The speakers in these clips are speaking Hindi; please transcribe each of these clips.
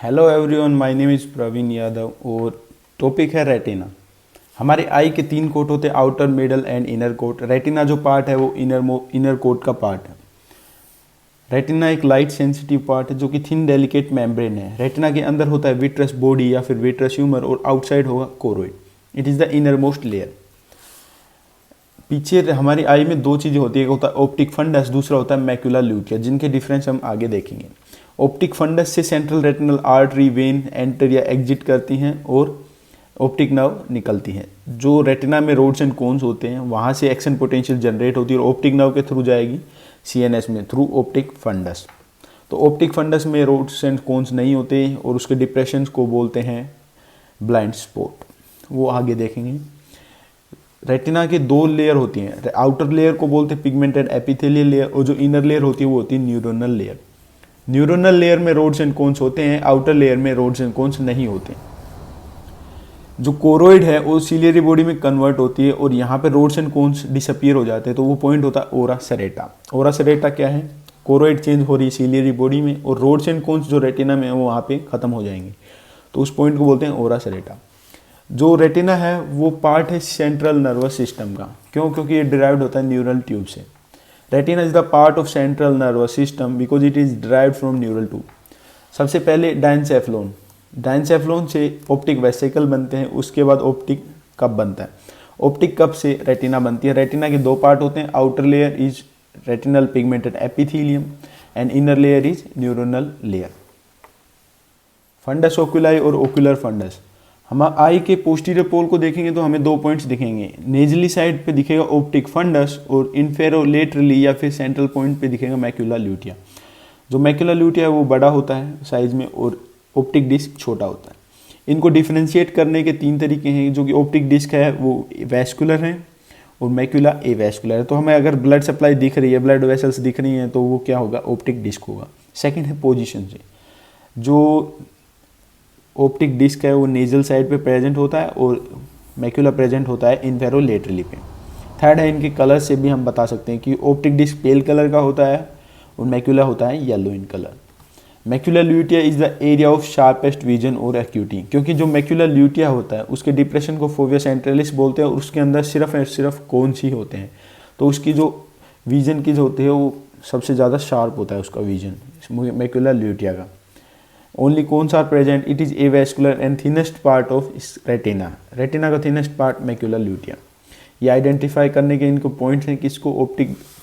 Hello everyone, my name is Praveen Yadav और टॉपिक है रेटिना। हमारे आई के 3 कोट होते हैं, outer, middle and inner coat. Retina जो पार्ट है वो इनर कोट का पार्ट है। रेटिना एक लाइट सेंसिटिव पार्ट है जो कि थिन डेलिकेट मेम्ब्रेन है। रेटिना के अंदर होता है विट्रस बॉडी या फिर विट्रस ह्यूमर और आउटसाइड होगा choroid. It is the inner most layer. पीछे हमारी आई में 2 चीज़ें होती है, एक होता है ऑप्टिक फंडस, दूसरा होता है मैक्यूला ल्यूटिया, जिनके डिफरेंस हम आगे देखेंगे। ऑप्टिक फंडस से central retinal artery vein enter या एग्जिट करती हैं और ऑप्टिक नर्व निकलती हैं। जो रेटिना में रोड्स एंड कोन्स होते हैं वहाँ से एक्शन पोटेंशियल जनरेट होती है और ऑप्टिक नर्व के थ्रू जाएगी सीएनएस में थ्रू ऑप्टिक फंडस। तो ऑप्टिक फंडस में रोड्स एंड कोन्स नहीं होते और उसके डिप्रेशन को बोलते हैं ब्लाइंड स्पॉट, वो आगे देखेंगे। रेटिना के 2 लेयर होती हैं। आउटर लेयर को बोलते हैं पिगमेंटेड एपिथेलियल लेयर और जो इनर लेयर होती है वो होती है न्यूरोनल लेयर। न्यूरोनल लेयर में रोड्स एंड कोन्स होते हैं, आउटर लेयर में रोड्स एंड कोन्स नहीं होते। जो कोरोइड है वो सीलियरी बॉडी में कन्वर्ट होती है और यहाँ पे रोड्स एंड कोन्स डिसअपियर हो जाते हैं, तो वो पॉइंट होता है ओरा सेरेटा। ओरा सेरेटा क्या है? कोरोइड चेंज हो रही है सीलियरी बॉडी में और रोड्स एंड कोन्स जो रेटिना में है वो वहाँ पे खत्म हो जाएंगे, तो उस पॉइंट को बोलते हैं ओरा सेरेटा। जो रेटिना है वो पार्ट है सेंट्रल नर्वस सिस्टम का। क्यों? क्योंकि ये डिराइव्ड होता है न्यूरल ट्यूब से। Retina is the part of central nervous system because it is derived from neural tube. सबसे पहले डायनसेफ्लोन, डायनसेफ्लोन से ऑप्टिक वेसिकल बनते हैं, उसके बाद ऑप्टिक कप बनता है। ऑप्टिक कप से रेटिना बनती है। रेटिना के 2 पार्ट होते हैं, outer layer is retinal pigmented epithelium and inner layer is neuronal layer. Fundus oculi और ओक्यूलर फंडस। हम आई के पोस्टीरियर पोल को देखेंगे तो हमें 2 पॉइंट्स दिखेंगे। नेजली साइड पे दिखेगा ऑप्टिक फंडस और इन्फेरोलेटरली या फिर सेंट्रल पॉइंट पे दिखेगा मैक्यूला ल्यूटिया। जो मैक्यूला ल्यूटिया है वो बड़ा होता है साइज में और ऑप्टिक डिस्क छोटा होता है। इनको डिफ्रेंशिएट करने के 3 तरीके हैं। जो कि ऑप्टिक डिस्क है वो वैस्कुलर है और मैक्यूला एवैस्कुलर है। तो हमें अगर ब्लड सप्लाई दिख रही है, ब्लड वेसल्स दिख रही हैं, तो वो क्या होगा? ऑप्टिक डिस्क होगा। सेकेंड है पोजिशन से। जो ऑप्टिक डिस्क है वो नेजल साइड पे प्रेजेंट होता है और मैक्यूला प्रेजेंट होता है इन्फेरोलेटरली पे। थर्ड है, इनके कलर से भी हम बता सकते हैं कि ऑप्टिक डिस्क पेल कलर का होता है और मैक्यूला होता है yellow in colour. Macula lutea is the area of sharpest vision और एक्यूटी। क्योंकि जो मैक्यूला ल्यूटिया होता है उसके डिप्रेशन को फोविया सेंट्रलिस बोलते हैं और उसके अंदर सिर्फ और सिर्फ कोन्स ही होते हैं, तो उसकी जो विजन की जो होती है वो सबसे ज़्यादा शार्प होता है उसका विजन मैक्यूला ल्यूटिया का। Only cones are present. It is avascular and thinnest part of retina. Retina का थिनेस्ट पार्ट मैक्यूला ल्यूटिया। ये आइडेंटिफाई करने के इनको पॉइंट्स हैं, किसको?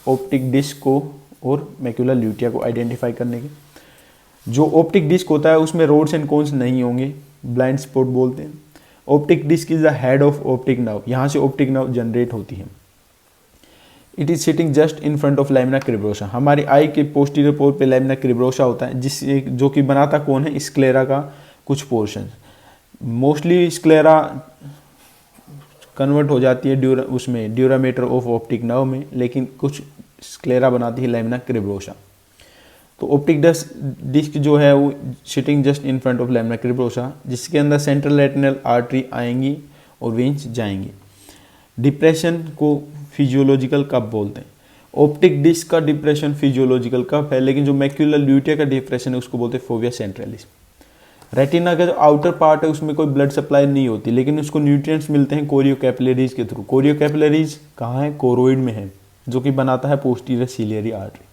ऑप्टिक डिस्क को और मैक्यूला ल्यूटिया को आइडेंटिफाई करने के। जो ऑप्टिक डिस्क होता है उसमें रोड्स एंड कोन्स नहीं होंगे, ब्लाइंड स्पॉट बोलते हैं। Optic disc is the head of optic nerve. यहाँ से ऑप्टिक नर्व जनरेट होती है। It is sitting just in front of lamina cribrosa. हमारी आई के पोस्टीरियर पोल पे लैमिना क्रिब्रोसा होता है, जिससे जो कि बनाता कौन है? स्क्लेरा का कुछ पोर्शन। मोस्टली स्क्लेरा कन्वर्ट हो जाती है उसमें ड्यूरामीटर ऑफ ऑप्टिक नर्व में, लेकिन कुछ स्क्लेरा बनाती है लैमिना क्रिब्रोसा। तो ऑप्टिक डिस्क जो है वो sitting just in front of lamina cribrosa, जिसके अंदर सेंट्रल रेटिनल आर्टरी आएंगी और वेन्स जाएंगी। डिप्रेशन को फिजियोलॉजिकल कप बोलते हैं। ऑप्टिक डिस्क का डिप्रेशन फिजियोलॉजिकल कप है, लेकिन जो मैक्यूलर ल्यूटिया का डिप्रेशन है उसको बोलते हैं फोविया सेंट्रलिस। रेटिना का जो आउटर पार्ट है उसमें कोई ब्लड सप्लाई नहीं होती, लेकिन उसको न्यूट्रिएंट्स मिलते हैं कोरियो कैपिलरीज के थ्रू। कोरियो कैपिलरीज कहाँ है? कोरोइड में है, जो कि बनाता है posterior ciliary artery.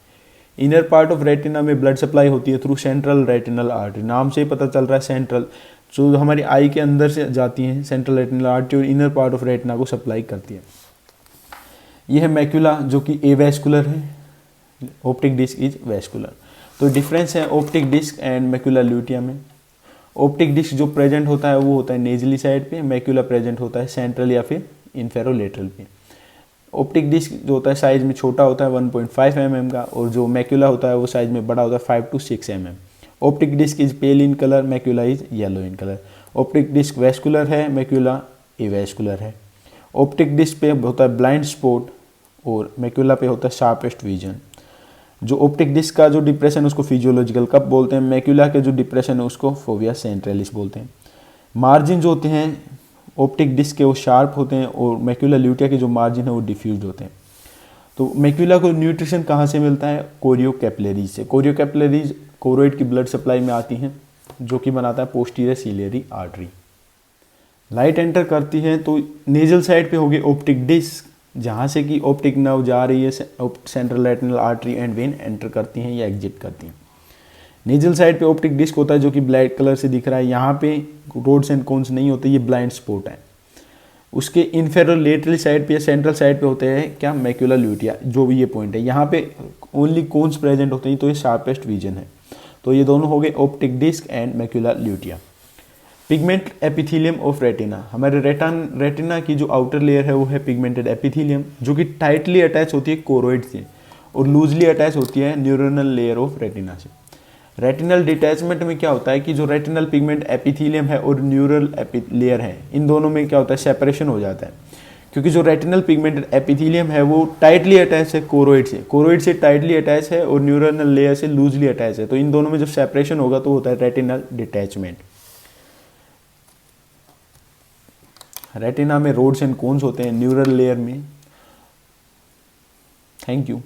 Inner part of retina में ब्लड सप्लाई होती है थ्रू सेंट्रल रेटिनल आर्टरी। नाम से ही पता चल रहा है सेंट्रल, जो हमारी आई के अंदर से जाती हैं सेंट्रल रेटिनल आर्टरी और इनर पार्ट ऑफ रेटिना को सप्लाई करती है। यह है मैक्यूला जो कि एवैस्कुलर है, ऑप्टिक डिस्क इज वैस्कुलर। तो डिफरेंस है optic disc and macula lutea में। ऑप्टिक डिस्क जो प्रेजेंट होता है वो होता है नेजली साइड पे, मैक्यूला प्रेजेंट होता है सेंट्रल या फिर इन्फेरोलेटरल पे। ऑप्टिक डिस्क जो होता है साइज में छोटा होता है 1.5 mm का, और जो मैक्यूला होता है वो साइज में बड़ा होता है 5 to 6 mm। Optic disc is pale in colour, macula is yellow in colour. Optic disc vascular है, मैक्यूला एवैस्कुलर है। ऑप्टिक डिस्क पे होता है ब्लाइंड स्पॉट और मैक्यूला पे होता है शार्पेस्ट विजन। जो ऑप्टिक डिस्क का जो डिप्रेशन उसको फिजियोलॉजिकल कप बोलते हैं, मैक्यूला के जो डिप्रेशन है उसको फोविया सेंट्रलिस बोलते हैं। मार्जिन जो होते हैं ऑप्टिक डिस्क के वो शार्प होते हैं और मैक्यूला ल्यूटिया के जो मार्जिन है वो डिफ्यूज होते हैं। तो मैक्यूला को न्यूट्रिशन कहाँ से मिलता है? कोरियो कैपिलरीज से। कोरियो कैपिलरीज कोरोइड की ब्लड सप्लाई में आती हैं जो कि बनाता है posterior ciliary artery. Light enter करती है तो नेजल साइड पे होगी ऑप्टिक डिस्क, जहाँ से कि ऑप्टिक नर्व जा रही है, central retinal artery and when enter करती हैं या एग्जिट करती हैं। नेजल साइड पे ऑप्टिक डिस्क होता है जो कि ब्लैक कलर से दिख रहा है, यहाँ पे रोड्स एंड कोन्स नहीं होते, ये ब्लाइंड स्पॉट है। उसके इन्फेरल लेटरल साइड पे या सेंट्रल साइड पे होते हैं क्या, मैक्यूला ल्यूटिया, जो भी ये पॉइंट है, यहाँ पे ओनली कोन्स प्रेजेंट होते हैं, तो ये शार्पेस्ट विजन है। तो ये दोनों हो गए optic disc and macula lutea. Pigment epithelium of retina, हमारे रेटिना की जो आउटर लेयर है वो है पिगमेंटेड एपिथेलियम, जो कि टाइटली अटैच होती है कोरोइड से और लूजली अटैच होती है न्यूरोनल लेयर ऑफ रेटिना से। रेटिनल डिटैचमेंट में क्या होता है कि जो रेटिनल पिगमेंट एपिथेलियम है और न्यूरल लेयर है, इन दोनों में क्या होता है, सेपरेशन हो जाता है, क्योंकि जो रेटिनल पिगमेंटेड एपिथेलियम है वो टाइटली अटैच है कोरोइड से टाइटली अटैच है और न्यूरोनल लेयर से लूजली अटैच है। तो इन दोनों में जब सेपरेशन होगा तो होता है रेटिनल डिटैचमेंट। रेटिना में रोड्स एंड कोन्स होते हैं न्यूरल लेयर में। Thank you.